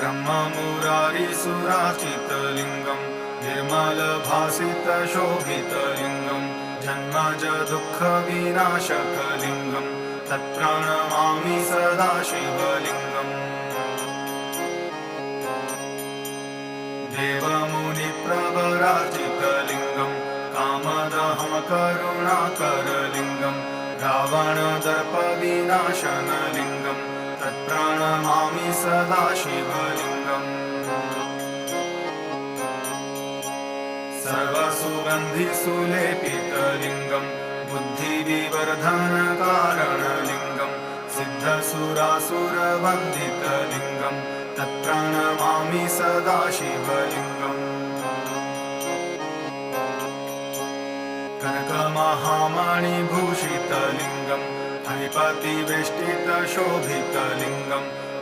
ब्रह्ममुरारिसुराचितलिङ्गं निर्मलभासितशोभितलिङ्गं जन्मज दुःखविनाशकलिङ्गं तत्प्रणमामि सदा शिवलिङ्गम्। देवमुनिप्रवराजितलिङ्गं कामदहं करुणाकरलिङ्गं रावणदर्पविनाशनलिङ्गं तत्प्रणमामि सदा शिवलिङ्गम्। सर्वसुगन्धिसुलेपितलिङ्गं बुद्धिविवर्धनकारणलिङ्गं सिद्धसुरासुरवन्दितलिङ्गं तत्प्रणमामि सदा शिवलिङ्गम्। कनकमहामणिभूषितलिङ्गं फणिपतिवेष्टितशोभितलिङ्गं